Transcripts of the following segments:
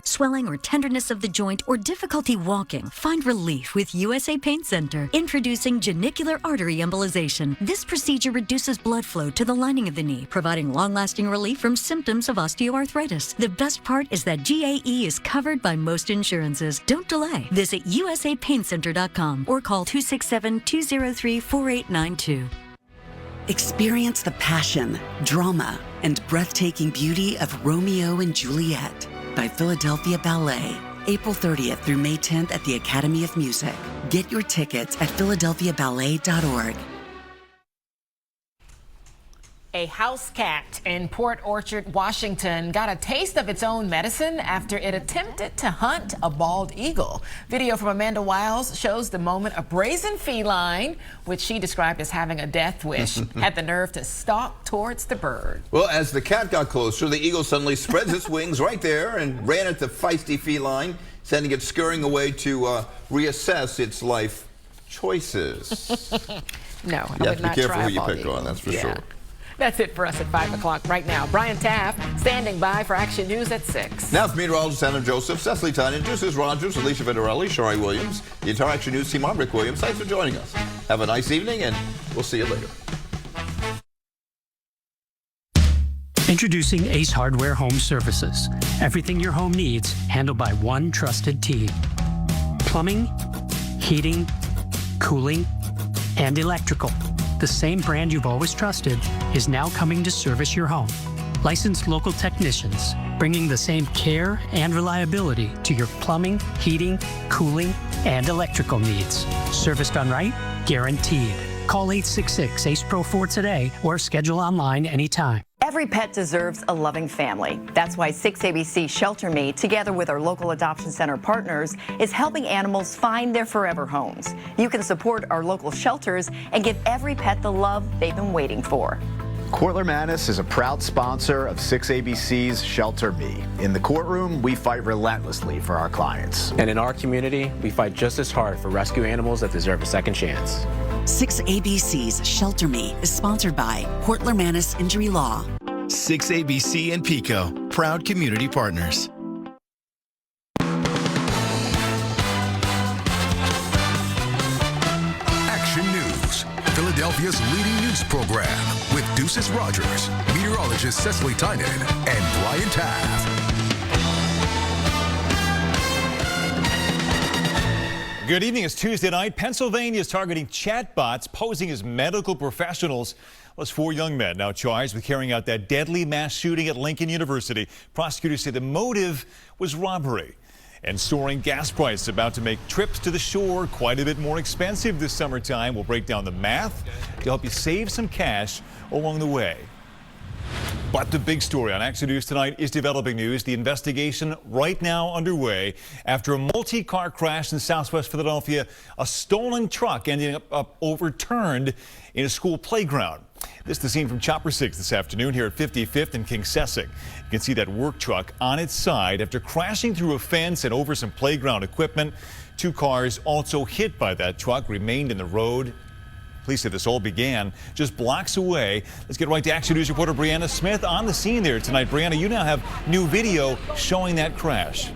swelling or tenderness of the joint, or difficulty walking, find relief with USA Pain Center. Introducing genicular artery embolization. This procedure reduces blood flow to the lining of the knee, providing long-lasting relief from symptoms of osteoarthritis. The best part is that GAE is covered by most insurances. Don't delay. Visit usapaincenter.com or call 267-203-4892. Experience the passion, drama, and breathtaking beauty of Romeo and Juliet by Philadelphia Ballet. April 30th through May 10th at the Academy of Music. Get your tickets at philadelphiaballet.org. A house cat in Port Orchard, Washington got a taste of its own medicine after it attempted to hunt a bald eagle. Video from Amanda Wiles shows the moment a brazen feline, which she described as having a death wish, had the nerve to stalk towards the bird. Well, as the cat got closer, the eagle suddenly spreads its wings right there and ran at the feisty feline, sending it scurrying away to reassess its life choices. No, I you would have to not be careful try who a you bald pick eagle. on, that's for sure. That's it for us at 5 o'clock right now. Brian Taft standing by for Action News at 6. Now for meteorologist Anna Joseph, Cecily Tynan, Deuces Rogers, Alicia Venturelli, Shari Williams, the entire Action News team. I'm Rick Williams. Thanks for joining us. Have a nice evening, and we'll see you later. Introducing Ace Hardware Home Services. Everything your home needs, handled by one trusted team. Plumbing, heating, cooling, and electrical. The same brand you've always trusted is now coming to service your home. Licensed local technicians, bringing the same care and reliability to your plumbing, heating, cooling, and electrical needs. Service done right? Guaranteed. Call 866-ACE-PRO4 today or schedule online anytime. Every pet deserves a loving family. That's why 6ABC Shelter Me, together with our local adoption center partners, is helping animals find their forever homes. You can support our local shelters and give every pet the love they've been waiting for. Cortland Mannis is a proud sponsor of 6ABC's Shelter Me. In the courtroom, we fight relentlessly for our clients. And in our community, we fight just as hard for rescue animals that deserve a second chance. 6ABC's Shelter Me is sponsored by Portler Mannis Injury Law. 6ABC and PICO, proud community partners. Action News, Philadelphia's leading news program with Deuces Rogers, meteorologist Cecily Tynan, and Brian Taft. Good evening. It's Tuesday night. Pennsylvania is targeting chatbots posing as medical professionals. Well, 4 young men now charged with carrying out that deadly mass shooting at Lincoln University. Prosecutors say the motive was robbery. And soaring gas prices about to make trips to the shore quite a bit more expensive this summertime. We'll break down the math to help you save some cash along the way. But the big story on Action News tonight is developing news. The investigation right now underway after a multi-car crash in southwest Philadelphia. A stolen truck ending up overturned in a school playground. This is the scene from Chopper 6 this afternoon here at 55th and King Sessing. You can see that work truck on its side after crashing through a fence and over some playground equipment. 2 cars also hit by that truck remained in the road. Police say this all began just blocks away. Let's get right to Action News reporter Brianna Smith on the scene there tonight. Brianna, you now have new video showing that crash.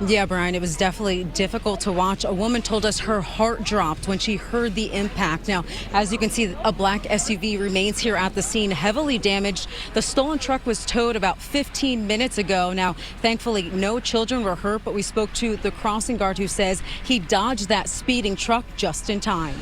Yeah, Brian, it was definitely difficult to watch. A woman told us her heart dropped when she heard the impact. Now, as you can see, a black SUV remains here at the scene, heavily damaged. The stolen truck was towed about 15 minutes ago. Now, thankfully, no children were hurt, but we spoke to the crossing guard who says he dodged that speeding truck just in time.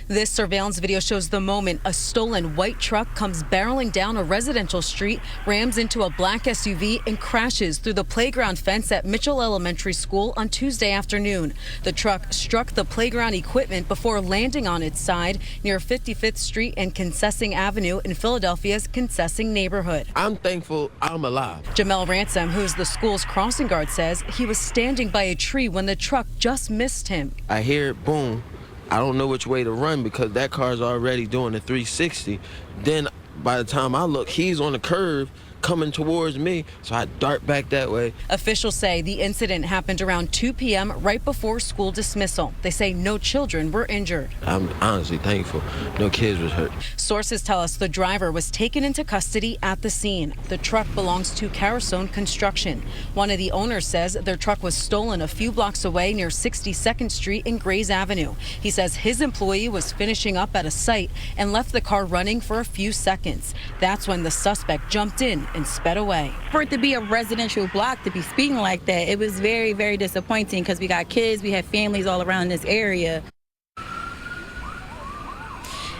This surveillance video shows the moment a stolen white truck comes barreling down a residential street, rams into a black SUV, and crashes through the playground fence at Mitchell Elementary School on Tuesday afternoon. The truck struck the playground equipment before landing on its side near 55th Street and Concessing Avenue in Philadelphia's Concessing neighborhood. I'm thankful I'm alive. Jamel Ransom, who's the school's crossing guard, says he was standing by a tree when the truck just missed him. I hear it boom. I don't know which way to run because that car's already doing a 360. Then by the time I look, he's on the curve. coming towards me, so I dart back that way. Officials say the incident happened around 2 p.m. right before school dismissal. They say no children were injured. I'm honestly thankful no kids was hurt. Sources tell us the driver was taken into custody at the scene. The truck belongs to Carasone Construction. One of the owners says their truck was stolen a few blocks away near 62nd Street and Grays Avenue. He says his employee was finishing up at a site and left the car running for a few seconds. That's when the suspect jumped in and sped away. For it to be a residential block to be speeding like that, it was very, very disappointing because we got kids, we have families all around this area.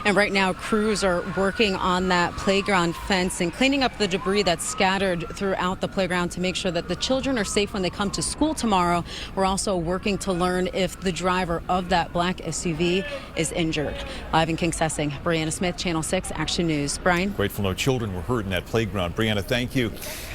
And right now, crews are working on that playground fence and cleaning up the debris that's scattered throughout the playground to make sure that the children are safe when they come to school tomorrow. We're also working to learn if the driver of that black SUV is injured. Live in Kingsessing, Brianna Smith, Channel 6 Action News. Brian? Grateful no children were hurt in that playground. Brianna, thank you.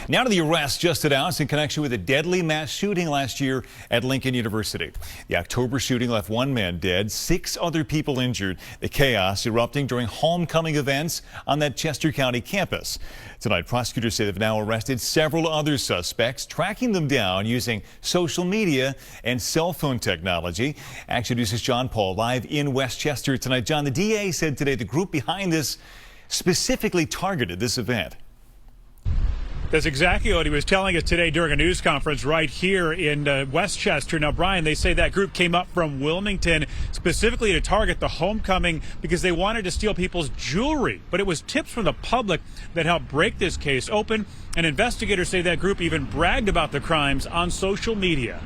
Now to the arrest just announced in connection with a deadly mass shooting last year at Lincoln University. The October shooting left 1 man dead, 6 other people injured. The chaos erupting during homecoming events on that Chester County campus. Tonight, prosecutors say they've now arrested several other suspects, tracking them down using social media and cell phone technology. Action News's John Paul live in Westchester tonight. John, the DA said today the group behind this specifically targeted this event. That's exactly what he was telling us today during a news conference right here in Westchester. Now, Brian, they say that group came up from Wilmington specifically to target the homecoming because they wanted to steal people's jewelry. But it was tips from the public that helped break this case open. And investigators say that group even bragged about the crimes on social media.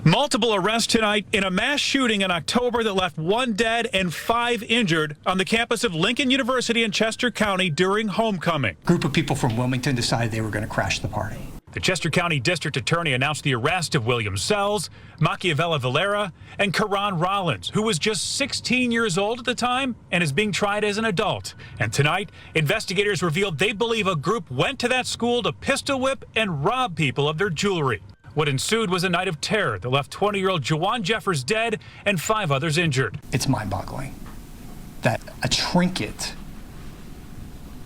Multiple arrests tonight in a mass shooting in October that left 1 dead and 5 injured on the campus of Lincoln University in Chester County during homecoming. A group of people from Wilmington decided they were going to crash the party. The Chester County District Attorney announced the arrest of William Sells, Machiavella Valera, and Karan Rollins, who was just 16 years old at the time and is being tried as an adult. And tonight, investigators revealed they believe a group went to that school to pistol whip and rob people of their jewelry. What ensued was a night of terror that left 20-year-old Jawan Jeffers dead and 5 others injured. It's mind-boggling that a trinket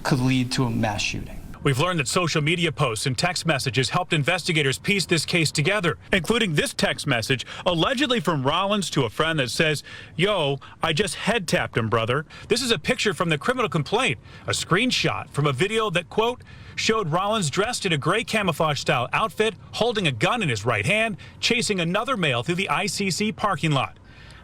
could lead to a mass shooting. We've learned that social media posts and text messages helped investigators piece this case together, including this text message allegedly from Rollins to a friend that says, "Yo, I just head tapped him, brother." This is a picture from the criminal complaint, a screenshot from a video that, quote, showed Rollins dressed in a gray camouflage-style outfit, holding a gun in his right hand, chasing another male through the ICC parking lot.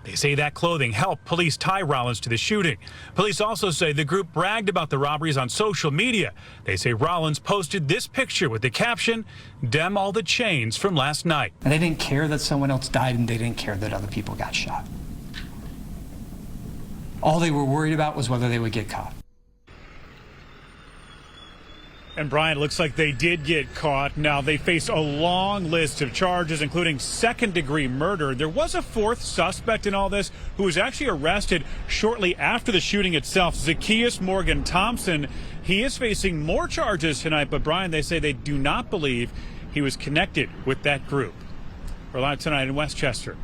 They say that clothing helped police tie Rollins to the shooting. Police also say the group bragged about the robberies on social media. They say Rollins posted this picture with the caption, "Dem all the chains from last night." And they didn't care that someone else died, and they didn't care that other people got shot. All they were worried about was whether they would get caught. And Brian, it looks like they did get caught. Now they face a long list of charges, including second-degree murder. There was a 4th suspect in all this who was actually arrested shortly after the shooting itself, Zacchaeus Morgan Thompson. He is facing more charges tonight, but Brian, they say they do not believe he was connected with that group. We're live tonight in Westchester.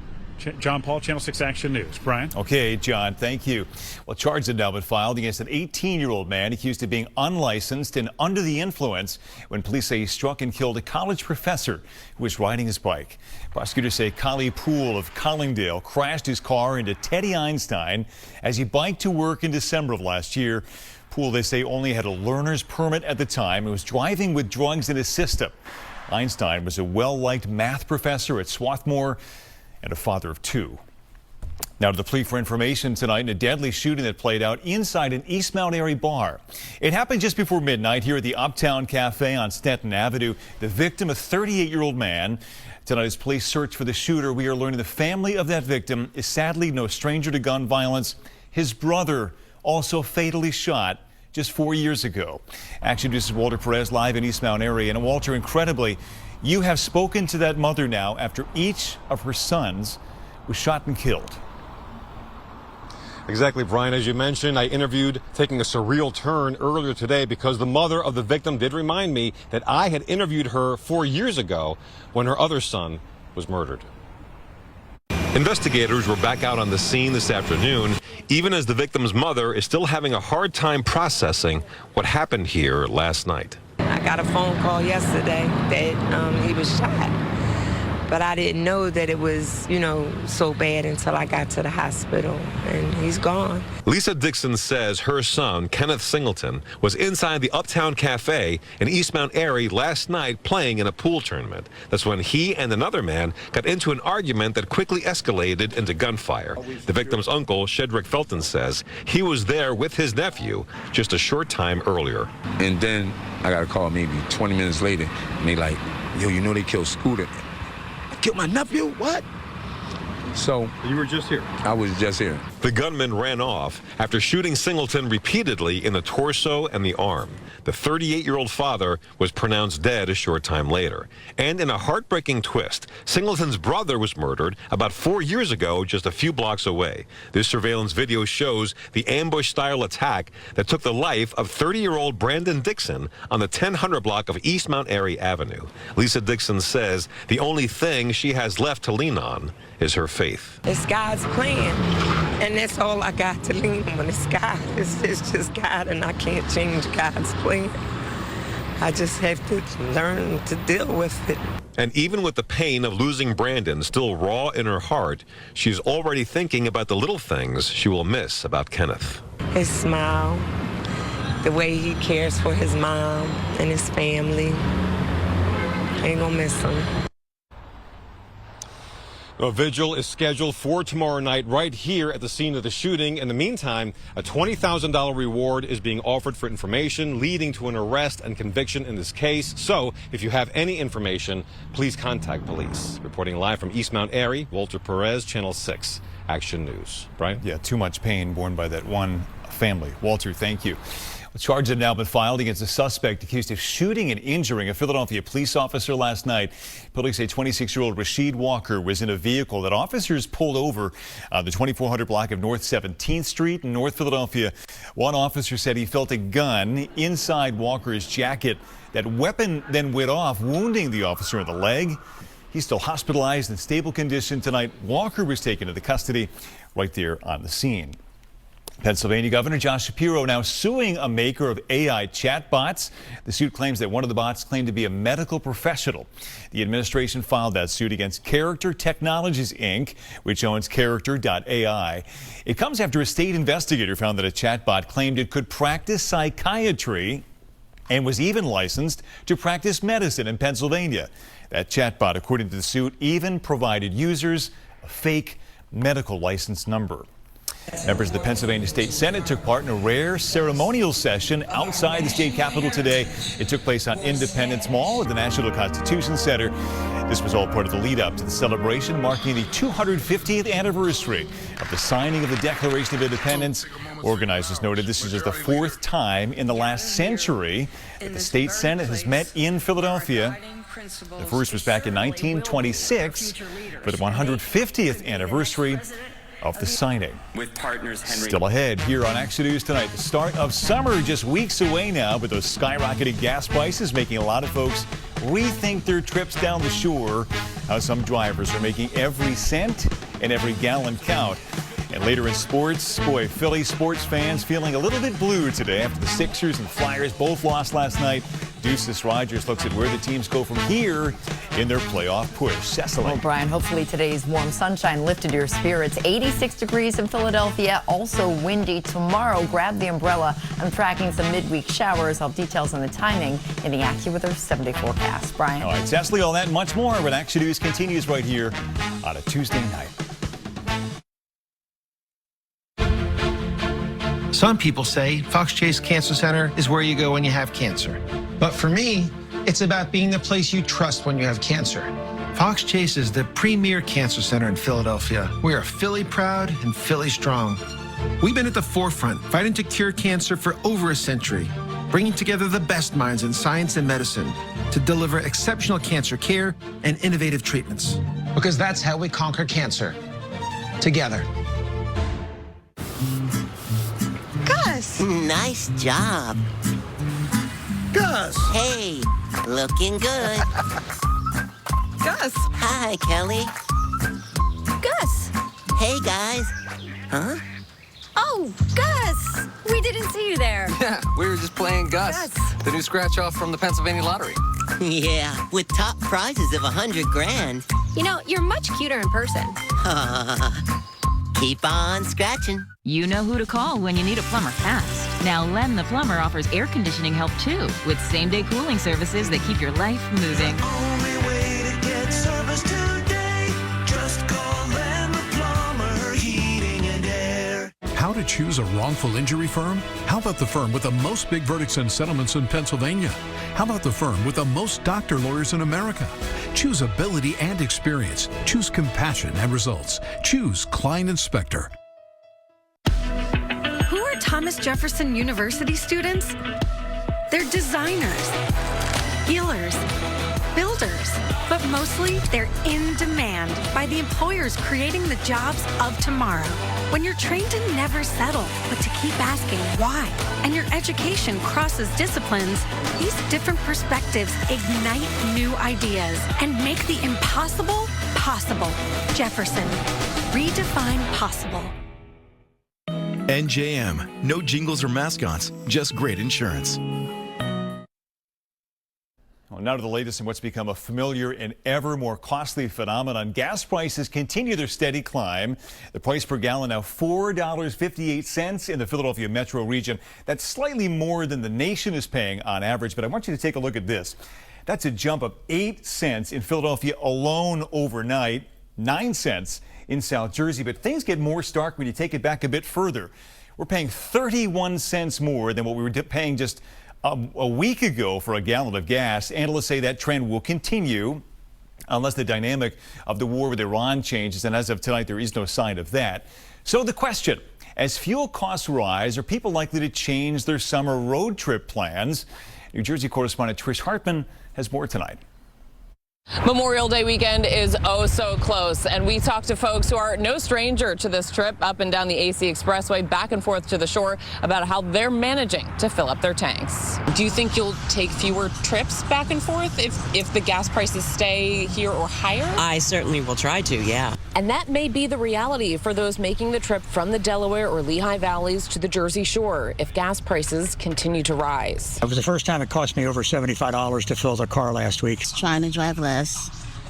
John Paul, Channel 6 Action News. Brian? Okay, John, thank you. Well, charges have now been filed against an 18-year-old man accused of being unlicensed and under the influence when police say he struck and killed a college professor who was riding his bike. Prosecutors say Kali Poole of Collingdale crashed his car into Teddy Einstein as he biked to work in December of last year. Poole, they say, only had a learner's permit at the time and was driving with drugs in his system. Einstein was a well-liked math professor at Swarthmore and a father of 2. Now to the plea for information tonight in a deadly shooting that played out inside an East Mount Airy bar. It happened just before midnight here at the Uptown Cafe on Stanton Avenue. The victim, a 38-year-old man. Tonight, as police search for the shooter, we are learning the family of that victim is sadly no stranger to gun violence. His brother also fatally shot just 4 years ago. Action News' Walter Perez live in East Mount Airy. And Walter, incredibly, you have spoken to that mother now after each of her sons was shot and killed. Exactly, Brian. As you mentioned, I interviewed, taking a surreal turn earlier today because the mother of the victim did remind me that I had interviewed her 4 years ago when her other son was murdered. Investigators were back out on the scene this afternoon, even as the victim's mother is still having a hard time processing what happened here last night. I got a phone call yesterday that he was shot. But I didn't know that it was, so bad until I got to the hospital, and he's gone. Lisa Dixon says her son, Kenneth Singleton, was inside the Uptown Cafe in East Mount Airy last night playing in a pool tournament. That's when he and another man got into an argument that quickly escalated into gunfire. The victim's uncle, Shedrick Felton, says he was there with his nephew just a short time earlier. And then I got a call maybe 20 minutes later, and they like, yo, they killed Scooter. Killed my nephew? What? So you were just here? I was just here. The gunman ran off after shooting Singleton repeatedly in the torso and the arm. The 38-year-old father was pronounced dead a short time later. And in a heartbreaking twist, Singleton's brother was murdered about 4 years ago, just a few blocks away. This surveillance video shows the ambush-style attack that took the life of 30-year-old Brandon Dixon on the 1000 block of East Mount Airy Avenue. Lisa Dixon says the only thing she has left to lean on is her faith. It's God's plan, and that's all I got to lean on. It's God. It's just God, and I can't change God's plan. I just have to learn to deal with it. And even with the pain of losing Brandon still raw in her heart, she's already thinking about the little things she will miss about Kenneth. His smile, the way he cares for his mom and his family. Ain't gonna miss him. A vigil is scheduled for tomorrow night right here at the scene of the shooting. In the meantime, a $20,000 reward is being offered for information leading to an arrest and conviction in this case. So if you have any information, please contact police. Reporting live from East Mount Airy, Walter Perez, Channel 6 Action News. Brian? Yeah, too much pain borne by that one family. Walter, thank you. Charges have now been filed against a suspect accused of shooting and injuring a Philadelphia police officer last night. Police say 26-year-old Rashid Walker was in a vehicle that officers pulled over on the 2400 block of North 17th Street in North Philadelphia. One officer said he felt a gun inside Walker's jacket. That weapon then went off, wounding the officer in the leg. He's still hospitalized in stable condition tonight. Walker was taken into custody right there on the scene. Pennsylvania Governor Josh Shapiro now suing a maker of AI chatbots. The suit claims that one of the bots claimed to be a medical professional. The administration filed that suit against Character Technologies, Inc., which owns Character.ai. It comes after a state investigator found that a chatbot claimed it could practice psychiatry and was even licensed to practice medicine in Pennsylvania. That chatbot, according to the suit, even provided users a fake medical license number. Members of the Pennsylvania State Senate took part in a rare ceremonial session outside the state capitol today. It took place on Independence Mall at the National Constitution Center. This was all part of the lead up to the celebration marking the 250th anniversary of the signing of the Declaration of Independence. Organizers noted this is just the fourth time in the last century that the state Senate has met in Philadelphia. The first was back in 1926 for the 150th anniversary of the signing. With partners Henry. Still ahead here on Action News tonight. The start of summer just weeks away now, but those skyrocketing gas prices making a lot of folks rethink their trips down the shore. How some drivers are making every cent and every gallon count. And later in sports, boy, Philly sports fans feeling a little bit blue today after the Sixers and Flyers both lost last night. Deuces Rogers looks at where the teams go from here in their playoff push. Cecily. Well, Brian, hopefully today's warm sunshine lifted your spirits. 86 degrees in Philadelphia, also windy tomorrow. Grab the umbrella. I'm tracking some midweek showers. I'll have details on the timing in the AccuWeather 7-day forecast. Brian. All right, Cecily, all that and much more when Action News continues right here on a Tuesday night. Some people say Fox Chase Cancer Center is where you go when you have cancer. But for me, it's about being the place you trust when you have cancer. Fox Chase is the premier cancer center in Philadelphia. We are Philly proud and Philly strong. We've been at the forefront, fighting to cure cancer for over a century, bringing together the best minds in science and medicine to deliver exceptional cancer care and innovative treatments. Because that's how we conquer cancer. Together. Gus! Nice job. Gus! Hey, looking good. Gus! Hi, Kelly. Gus! Hey, guys. Huh? Oh, Gus! We We didn't see you there. Yeah, we were just playing Gus, the new scratch-off from the Pennsylvania Lottery. Yeah, with top prizes of $100 grand. You know, you're much cuter in person. Keep on scratching. You know who to call when you need a plumber fast. Now Len the Plumber offers air conditioning help too, with same-day cooling services that keep your life moving. Only way to get service today. Just call Len the Plumber, Heating and Air. How to choose a wrongful injury firm? How about the firm with the most big verdicts and settlements in Pennsylvania? How about the firm with the most doctor lawyers in America? Choose ability and experience. Choose compassion and results. Choose Klein Inspector. Who are Thomas Jefferson University students? They're designers, healers, builders, but mostly they're in demand by the employers creating the jobs of tomorrow. When you're trained to never settle, but to keep asking why, and your education crosses disciplines, these different perspectives ignite new ideas and make the impossible possible. Jefferson, redefine possible. NJM. No jingles or mascots, just great insurance. Well, now to the latest in what's become a familiar and ever more costly phenomenon. Gas prices continue their steady climb. The price per gallon now $4.58 in the Philadelphia metro region. That's slightly more than the nation is paying on average, but I want you to take a look at this. That's a jump of 8 cents in Philadelphia alone overnight, 9 cents in South Jersey. But things get more stark when you take it back a bit further. We're paying 31 cents more than what we were paying just a week ago for a gallon of gas. Analysts say that trend will continue unless the dynamic of the war with Iran changes, and as of tonight, there is no sign of that. So the question, as fuel costs rise, are people likely to change their summer road trip plans? New Jersey correspondent Trish Hartman has more tonight. Memorial Day weekend is oh so close, and we talked to folks who are no stranger to this trip up and down the AC Expressway back and forth to the shore about how they're managing to fill up their tanks. Do you think you'll take fewer trips back and forth if the gas prices stay here or higher? I certainly will try to, yeah. And that may be the reality for those making the trip from the Delaware or Lehigh Valleys to the Jersey Shore if gas prices continue to rise. It was the first time it cost me over $75 to fill the car last week. Trying to drive less.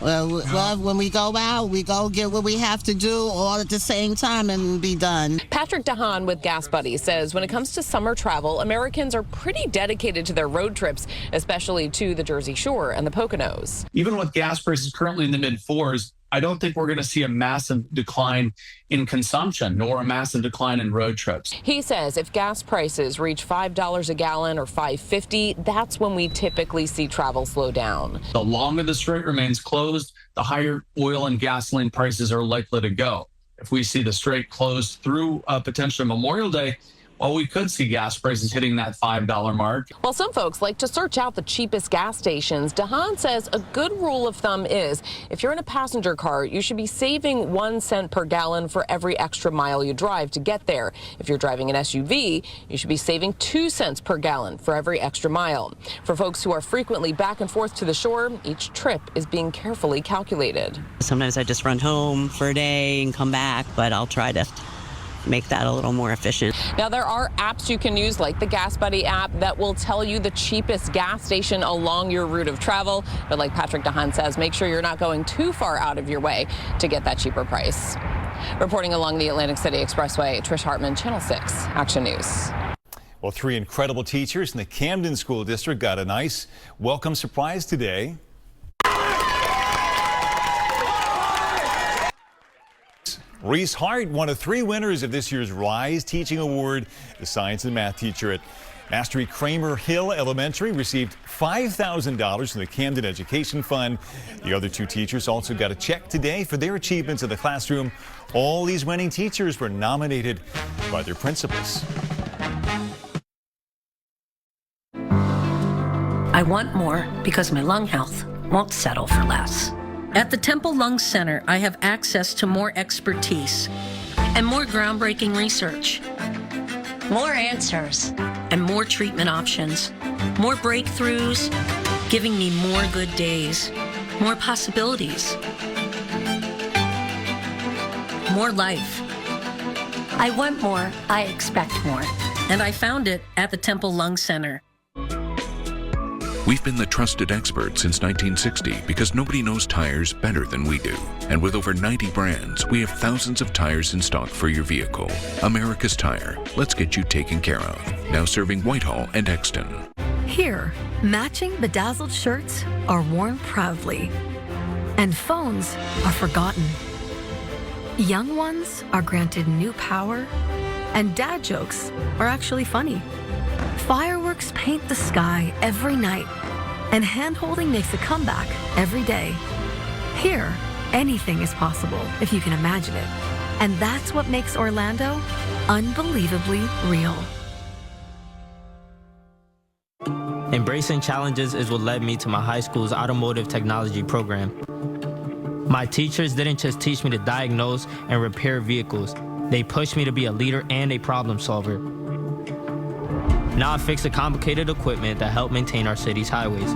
Well, when we go out, we go get what we have to do all at the same time and be done. Patrick DeHaan with Gas Buddy says when it comes to summer travel, Americans are pretty dedicated to their road trips, especially to the Jersey Shore and the Poconos. Even with gas prices currently in the mid-4s, I don't think we're going to see a massive decline in consumption nor a massive decline in road trips. He says if gas prices reach $5 a gallon or $5.50, that's when we typically see travel slow down. The longer the strait remains closed, the higher oil and gasoline prices are likely to go. If we see the strait closed through potentially Memorial Day, well, we could see gas prices hitting that $5 mark. While some folks like to search out the cheapest gas stations, DeHaan says a good rule of thumb is if you're in a passenger car, you should be saving 1 cent per gallon for every extra mile you drive to get there. If you're driving an SUV, you should be saving 2 cents per gallon for every extra mile. For folks who are frequently back and forth to the shore, each trip is being carefully calculated. Sometimes I just run home for a day and come back, but I'll try to make that a little more efficient. Now, there are apps you can use, like the Gas Buddy app, that will tell you the cheapest gas station along your route of travel. But like Patrick DeHaan says, make sure you're not going too far out of your way to get that cheaper price. Reporting along the Atlantic City Expressway, Trish Hartman, Channel 6 Action News. Well, 3 incredible teachers in the Camden School District got a nice welcome surprise today. Reese Hart, one of 3 winners of this year's RISE Teaching Award. The science and math teacher at Mastery Kramer Hill Elementary received $5,000 from the Camden Education Fund. The other 2 teachers also got a check today for their achievements in the classroom. All these winning teachers were nominated by their principals. I want more because my lung health won't settle for less. At the Temple Lung Center, I have access to more expertise and more groundbreaking research, more answers, and more treatment options, more breakthroughs, giving me more good days, more possibilities, more life. I want more, I expect more. And I found it at the Temple Lung Center. We've been the trusted experts since 1960 because nobody knows tires better than we do. And with over 90 brands, we have thousands of tires in stock for your vehicle. America's Tire. Let's get you taken care of. Now serving Whitehall and Exton. Here, matching bedazzled shirts are worn proudly, and phones are forgotten. Young ones are granted new power, and dad jokes are actually funny. Fireworks paint the sky every night, and hand-holding makes a comeback every day. Here, anything is possible if you can imagine it. And that's what makes Orlando unbelievably real. Embracing challenges is what led me to my high school's automotive technology program. My teachers didn't just teach me to diagnose and repair vehicles. They pushed me to be a leader and a problem solver. Now I fix the complicated equipment that help maintain our city's highways.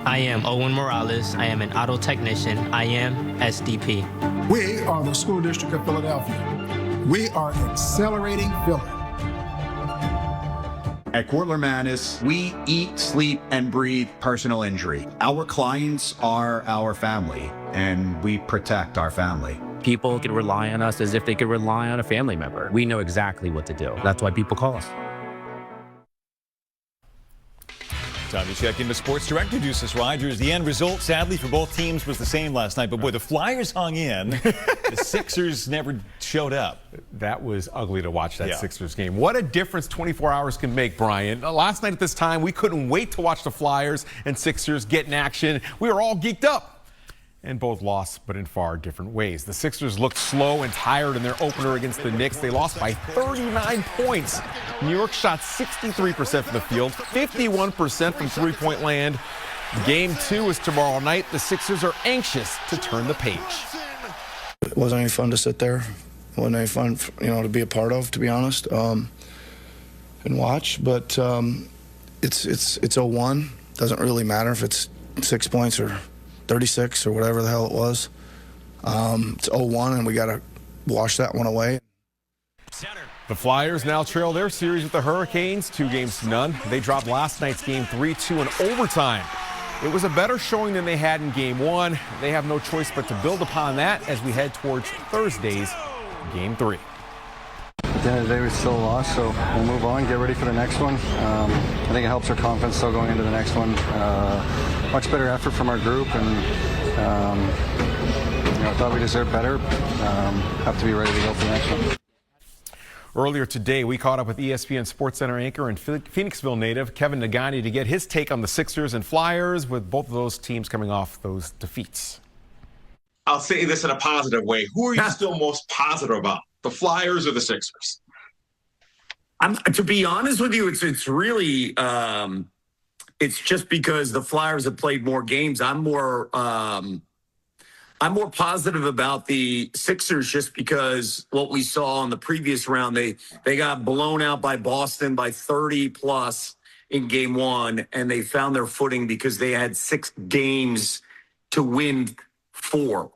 I am Owen Morales. I am an auto technician. I am SDP. We are the School District of Philadelphia. We are accelerating Philly. At Cortland Manus, we eat, sleep, and breathe personal injury. Our clients are our family, and we protect our family. People can rely on us as if they could rely on a family member. We know exactly what to do. That's why people call us. Time to check into Sports Director Deuces Rogers. The end result, sadly, for both teams was the same last night. But boy, the Flyers hung in. The Sixers never showed up. That was ugly to watch, that Sixers game. What a difference 24 hours can make, Brian. Last night at this time, we couldn't wait to watch the Flyers and Sixers get in action. We were all geeked up. And both lost, but in far different ways. The Sixers looked slow and tired in their opener against the Knicks. They lost by 39 points. New York shot 63% from the field, 51% from three-point land. Game 2 is tomorrow night. The Sixers are anxious to turn the page. It wasn't any fun to sit there. It wasn't any fun, to be a part of, to be honest, and watch. But it's 0-1. Doesn't really matter if it's 6 points or 36 or whatever the hell it was. It's 0-1, and we got to wash that one away. The Flyers now trail their series with the Hurricanes 2-0. They dropped last night's game 3-2 in overtime. It was a better showing than they had in Game 1. They have no choice but to build upon that as we head towards Thursday's Game 3. At the end of the day, we still lost, so we'll move on, get ready for the next one. I think it helps our confidence still going into the next one. Much better effort from our group, and I thought we deserved better. Have to be ready to go for the next one. Earlier today, we caught up with ESPN SportsCenter anchor and Phoenixville native Kevin Nagani to get his take on the Sixers and Flyers, with both of those teams coming off those defeats. I'll say this in a positive way. Who are you still most positive about, the Flyers or the Sixers? To be honest with you, it's really it's just because the Flyers have played more games. I'm more positive about the Sixers just because what we saw in the previous round, they got blown out by Boston by 30 plus in Game 1, and they found their footing because they had 6 games to win 4.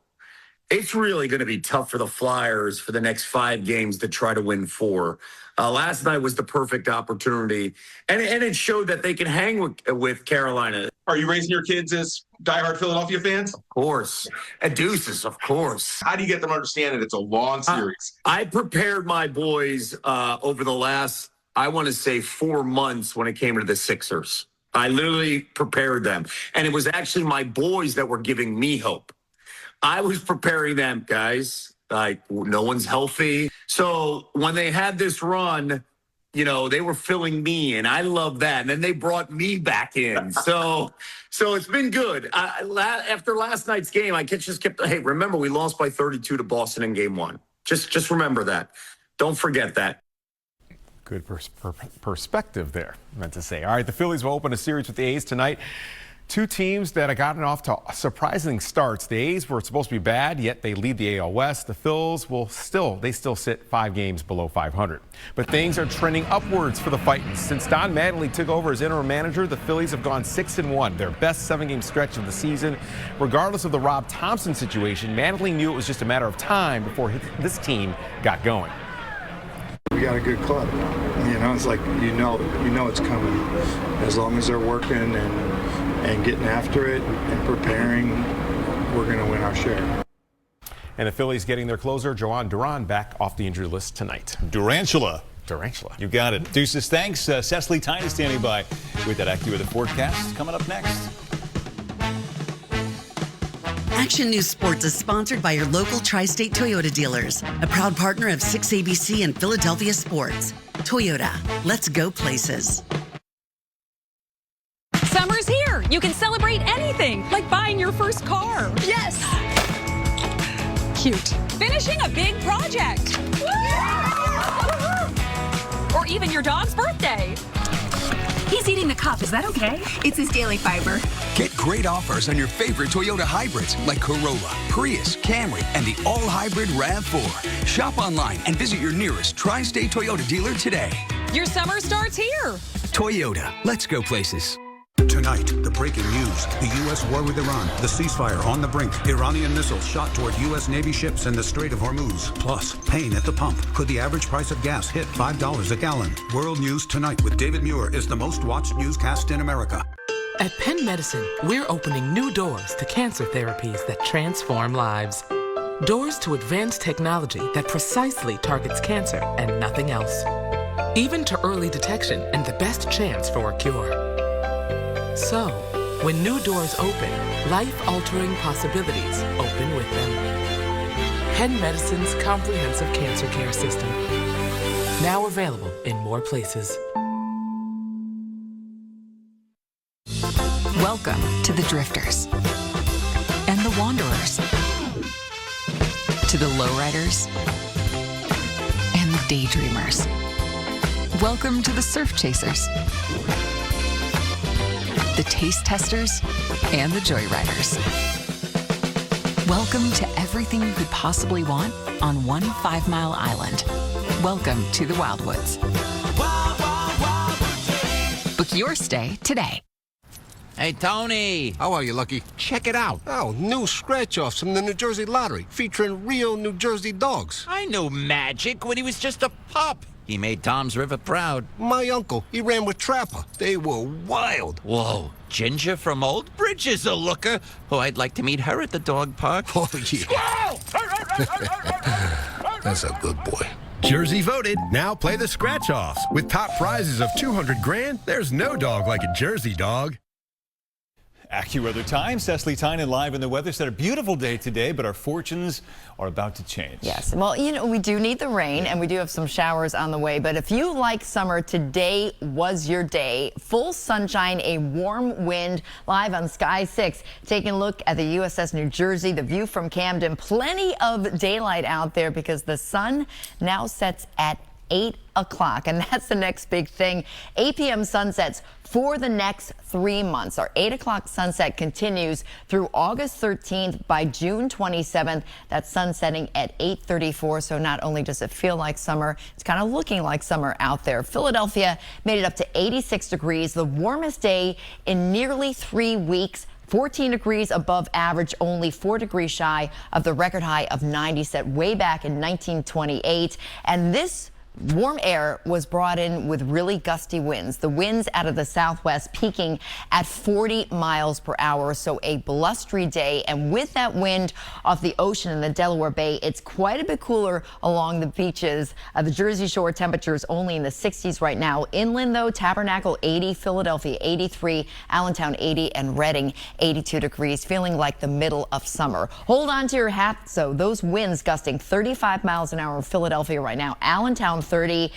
It's really going to be tough for the Flyers for the next 5 games to try to win 4. Last night was the perfect opportunity, and it showed that they can hang with Carolina. Are you raising your kids as diehard Philadelphia fans? Of course. At Deuces, of course. How do you get them to understand that it's a long series? I prepared my boys over the last, I want to say, 4 months when it came to the Sixers. I literally prepared them, and it was actually my boys that were giving me hope. I was preparing them, guys, like no one's healthy. So when they had this run, they were filling me in. I love that. And then they brought me back in. So it's been good. After last night's game, I just kept, hey, remember, we lost by 32 to Boston in Game 1. Just remember that. Don't forget that. Good perspective there, meant to say. All right, the Phillies will open a series with the A's tonight. 2 teams that have gotten off to surprising starts. The A's were supposed to be bad, yet they lead the AL West. The Phils will still sit 5 games below 500. But things are trending upwards for the Fightins. Since Don Mattingly took over as interim manager, the Phillies have gone 6-1, their best 7-game stretch of the season. Regardless of the Rob Thompson situation, Mattingly knew it was just a matter of time before this team got going. we got a good club. You know, it's like you know it's coming. As long as they're working and getting after it and preparing, we're going to win our share. And the Phillies getting their closer, Jhoan Duran, back off the injury list tonight. Durantula. Durantula. You got it. Deuces, thanks. Cecily Tyne is standing by with that AccuWeather forecast coming up next. Action News Sports is sponsored by your local Tri-State Toyota dealers, a proud partner of 6ABC and Philadelphia Sports. Toyota, let's go places. Summer's here. You can celebrate anything, like buying your first car. Yes. Cute. Finishing a big project. Or even your dog's birthday. He's eating the cup. Is that okay? It's his daily fiber. Get great offers on your favorite Toyota hybrids like Corolla, Prius, Camry, and the all-hybrid RAV4. Shop online and visit your nearest Tri-State Toyota dealer today. Your summer starts here. Toyota, let's go places. Tonight, the breaking news. The U.S. war with Iran, the ceasefire on the brink, Iranian missiles shot toward U.S. Navy ships in the Strait of Hormuz. Plus, pain at the pump. Could the average price of gas hit $5 a gallon? World News Tonight with David Muir is the most watched newscast in America. At Penn Medicine, we're opening new doors to cancer therapies that transform lives. Doors to advanced technology that precisely targets cancer and nothing else. Even to early detection and the best chance for a cure. So, when new doors open, life-altering possibilities open with them. Penn Medicine's comprehensive cancer care system. Now available in more places. Welcome to the Drifters and the Wanderers, to the Lowriders and the Daydreamers. Welcome to the Surf Chasers, the Taste Testers, and the Joyriders. Welcome to everything you could possibly want on one 5-mile island. Welcome to the Wildwoods. Book your stay today. Hey, Tony. How are you, Lucky? Check it out. Oh, new scratch-offs from the New Jersey Lottery featuring real New Jersey dogs. I knew Magic when he was just a pup. He made Tom's River proud. My uncle, he ran with Trapper. They were wild. Whoa, Ginger from Old Bridge is a looker. Oh, I'd like to meet her at the dog park. Oh, yeah. That's a good boy. Jersey voted. Now play the scratch-offs. With top prizes of $200,000, there's no dog like a Jersey dog. AccuWeather time. Cecily Tyne live in the weather. Said a beautiful day today, but our fortunes are about to change. Yes. Well, you know, we do need the rain, and we do have some showers on the way. But if you like summer, today was your day. Full sunshine, a warm wind, live on Sky 6. Taking a look at the USS New Jersey, the view from Camden. Plenty of daylight out there because the sun now sets at 8 o'clock, and that's the next big thing. 8 p.m. sunsets for the next 3 months. Our 8 o'clock sunset continues through August 13th. By June 27th, that's sunsetting at 8:34. So not only does it feel like summer, it's kind of looking like summer out there. Philadelphia made it up to 86 degrees, the warmest day in nearly 3 weeks. 14 degrees above average, only 4 degrees shy of the record high of 90 set way back in 1928. And this warm air was brought in with really gusty winds. The winds out of the southwest peaking at 40 miles per hour. So a blustery day. And with that wind off the ocean in the Delaware Bay, it's quite a bit cooler along the beaches. The Jersey Shore temperatures only in the 60s right now. Inland, though, Tabernacle 80, Philadelphia 83, Allentown 80, and Reading 82 degrees, feeling like the middle of summer. Hold on to your hat. So those winds gusting 35 miles an hour in Philadelphia right now. Allentown 30,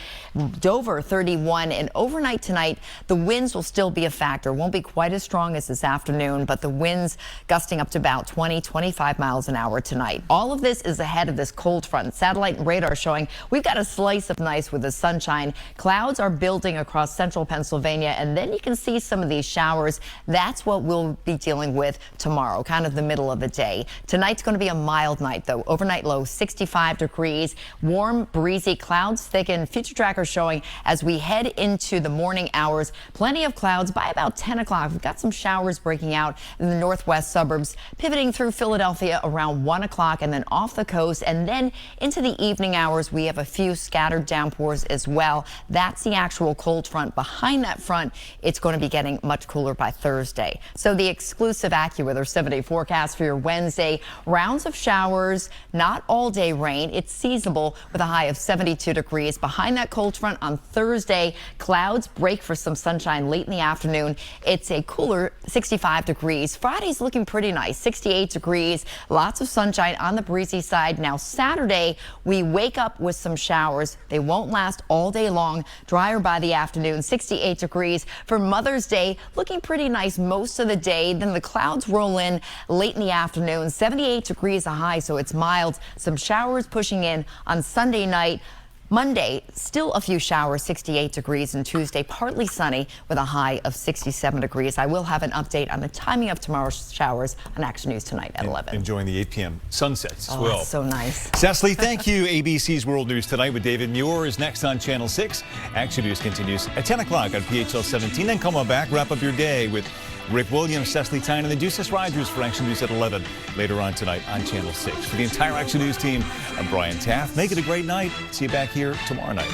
Dover 31, and overnight tonight the winds will still be a factor. Won't be quite as strong as this afternoon, but the winds gusting up to about 20-25 miles an hour tonight. All of this is ahead of this cold front. Satellite and radar showing we've got a slice of nice with the sunshine. Clouds are building across central Pennsylvania, and then you can see some of these showers. That's what we'll be dealing with tomorrow, kind of the middle of the day. Tonight's going to be a mild night, though. Overnight low 65 degrees, warm, breezy, clouds thicken. Future tracker showing as we head into the morning hours, plenty of clouds by about 10 o'clock. We've got some showers breaking out in the northwest suburbs, pivoting through Philadelphia around 1 o'clock and then off the coast. And then into the evening hours, we have a few scattered downpours as well. That's the actual cold front. Behind that front, it's going to be getting much cooler by Thursday. So the exclusive AccuWeather 7-day forecast for your Wednesday. Rounds of showers, not all day rain. It's seasonable with a high of 72 degrees. Behind that cold front on Thursday, clouds break for some sunshine late in the afternoon. It's a cooler 65 degrees. Friday's looking pretty nice, 68 degrees. Lots of sunshine on the breezy side. Now Saturday, we wake up with some showers. They won't last all day long. Drier by the afternoon, 68 degrees. For Mother's Day, looking pretty nice most of the day. Then the clouds roll in late in the afternoon, 78 degrees a high, so it's mild. Some showers pushing in on Sunday night. Monday, still a few showers, 68 degrees, and Tuesday, partly sunny with a high of 67 degrees. I will have an update on the timing of tomorrow's showers on Action News tonight at 11. Enjoying the 8 p.m. sunsets as well. That's so nice. Cecily, thank you. ABC's World News Tonight with David Muir is next on Channel 6. Action News continues at 10 o'clock on PHL 17. Then come on back, wrap up your day with Rick Williams, Cecily Tynan, and Deuces Rogers for Action News at 11 later on tonight on Channel 6. For the entire Action News team, I'm Brian Taft. Make it a great night. See you back here tomorrow night.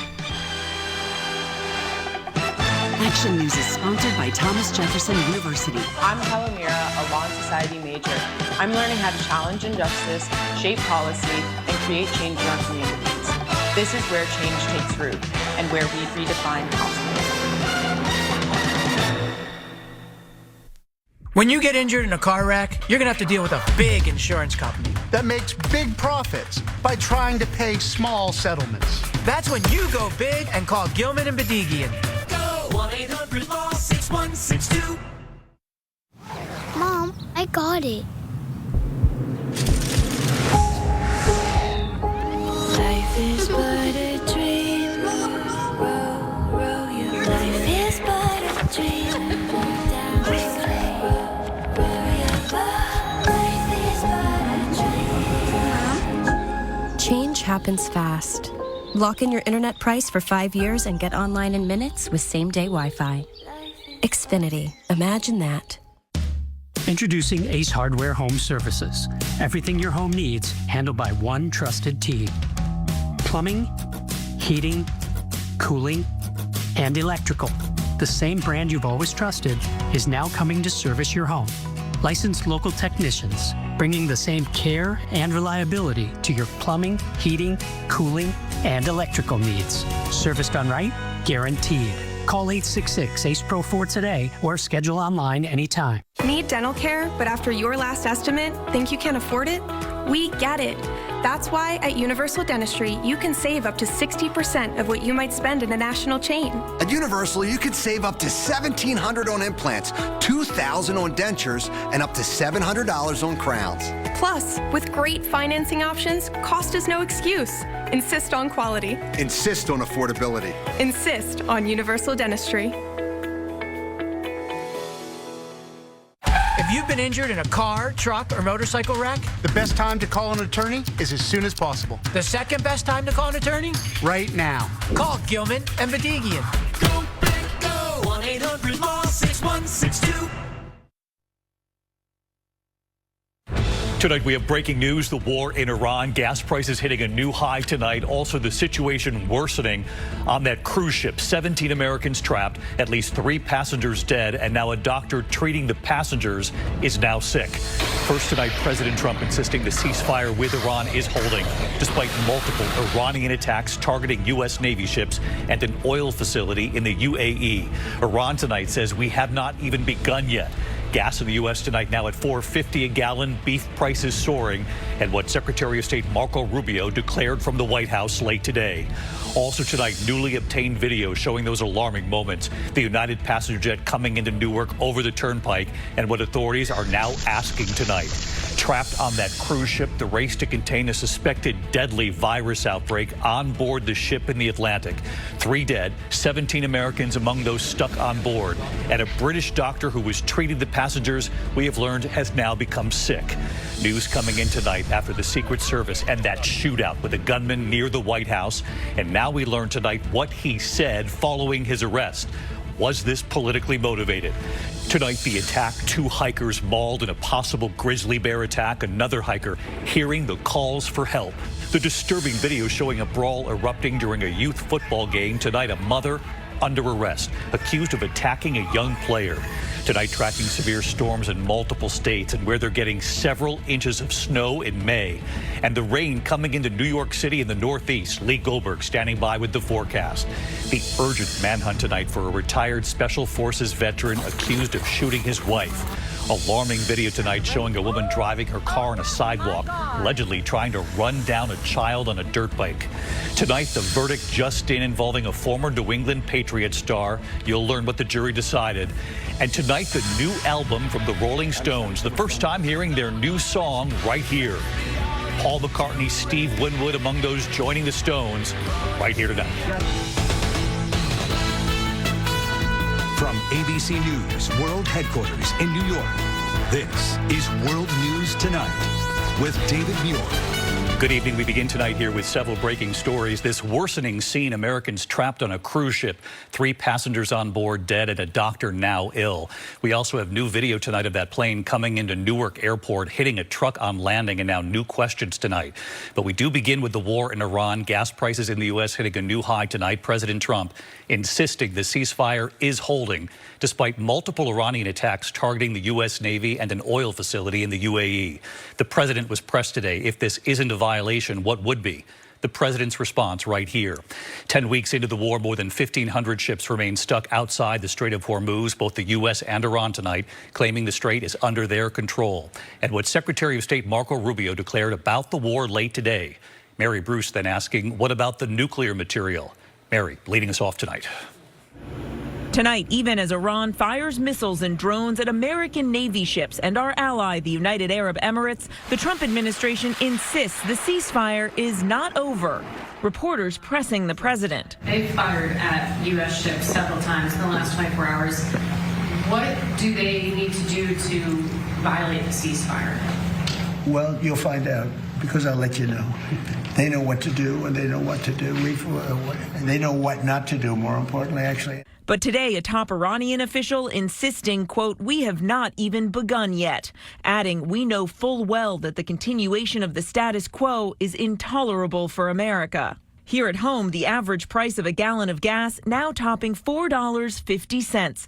Action News is sponsored by Thomas Jefferson University. I'm Helen Mira, a Law and Society major. I'm learning how to challenge injustice, shape policy, and create change in our communities. This is where change takes root and where we redefine possible. When you get injured in a car wreck, you're going to have to deal with a big insurance company that makes big profits by trying to pay small settlements. That's when you go big and call Gilman and Bedigian. Go 1-800-LAW-6162. Mom, I got it. Life is but a dream. Row your life is but a dream. Change happens fast. Lock in your internet price for 5 years and get online in minutes with same-day Wi-Fi. Xfinity. Imagine that. Introducing Ace Hardware Home Services. Everything your home needs, handled by one trusted team. Plumbing, heating, cooling, and electrical. The same brand you've always trusted is now coming to service your home. Licensed local technicians, bringing the same care and reliability to your plumbing, heating, cooling, and electrical needs. Service done right? Guaranteed. Call 866-ACE-PRO-4 today or schedule online anytime. Need dental care, but after your last estimate, think you can't afford it? We get it. That's why at Universal Dentistry, you can save up to 60% of what you might spend in a national chain. At Universal, you can save up to $1,700 on implants, $2,000 on dentures, and up to $700 on crowns. Plus, with great financing options, cost is no excuse. Insist on quality. Insist on affordability. Insist on Universal Dentistry. If you've been injured in a car, truck, or motorcycle wreck, the best time to call an attorney is as soon as possible. The second best time to call an attorney? Right now. Call Gilman and Bedigian. Go big, go 1-800-LAW-6162. Tonight we have breaking news, the war in Iran, gas prices hitting a new high tonight. Also the situation worsening on that cruise ship. 17 Americans trapped, at least 3 passengers dead, and now a doctor treating the passengers is now sick. First tonight, President Trump insisting the ceasefire with Iran is holding, despite multiple Iranian attacks targeting U.S. Navy ships and an oil facility in the UAE. Iran tonight says we have not even begun yet. Gas in the U.S. tonight now at $4.50 a gallon, beef prices soaring, and what Secretary of State Marco Rubio declared from the White House late today. Also tonight, newly obtained video showing those alarming moments. The United passenger jet coming into Newark over the turnpike and what authorities are now asking tonight. Trapped on that cruise ship, the race to contain a suspected deadly virus outbreak on board the ship in the Atlantic. 3 dead, 17 Americans among those stuck on board. And a British doctor who was treating the passengers, we have learned, has now become sick. News coming in tonight after the Secret Service and that shootout with a gunman near the White House. And now we learn tonight what he said following his arrest. Was this politically motivated? Tonight, the attack, 2 hikers mauled in a possible grizzly bear attack, another hiker hearing the calls for help. The disturbing video showing a brawl erupting during a youth football game. Tonight, a mother under arrest, accused of attacking a young player. Tonight, tracking severe storms in multiple states and where they're getting several inches of snow in May. And the rain coming into New York City in the Northeast. Lee Goldberg standing by with the forecast. The urgent manhunt tonight for a retired Special Forces veteran accused of shooting his wife. Alarming video tonight showing a woman driving her car on a sidewalk, allegedly trying to run down a child on a dirt bike. Tonight, the verdict just in involving a former New England Patriots star. You'll learn what the jury decided. And tonight, the new album from the Rolling Stones. The first time hearing their new song right here. Paul McCartney, Steve Winwood among those joining the Stones right here tonight. From ABC News World Headquarters in New York, this is World News Tonight with David Muir. Good evening. We begin tonight here with several breaking stories. This worsening scene, Americans trapped on a cruise ship, 3 passengers on board dead and a doctor now ill. We also have new video tonight of that plane coming into Newark Airport, hitting a truck on landing, and now new questions tonight. But we do begin with the war in Iran. Gas prices in the U.S. hitting a new high tonight. President Trump insisting the ceasefire is holding, despite multiple Iranian attacks targeting the U.S. Navy and an oil facility in the UAE. The president was pressed today. If this isn't a violation, what would be? The president's response right here. 10 weeks into the war, more than 1,500 ships remain stuck outside the Strait of Hormuz, both the U.S. and Iran tonight, claiming the strait is under their control. And what Secretary of State Marco Rubio declared about the war late today. Mary Bruce then asking, what about the nuclear material? Mary, leading us off tonight. Tonight, even as Iran fires missiles and drones at American Navy ships and our ally, the United Arab Emirates, the Trump administration insists the ceasefire is not over. Reporters pressing the president. They've fired at U.S. ships several times in the last 24 hours. What do they need to do to violate the ceasefire? Well, you'll find out, because I'll let you know. They know what to do, and they know what to do. They know what not to do, more importantly, actually. But today, a top Iranian official insisting, quote, we have not even begun yet, adding, we know full well that the continuation of the status quo is intolerable for America. Here at home, the average price of a gallon of gas now topping $4.50.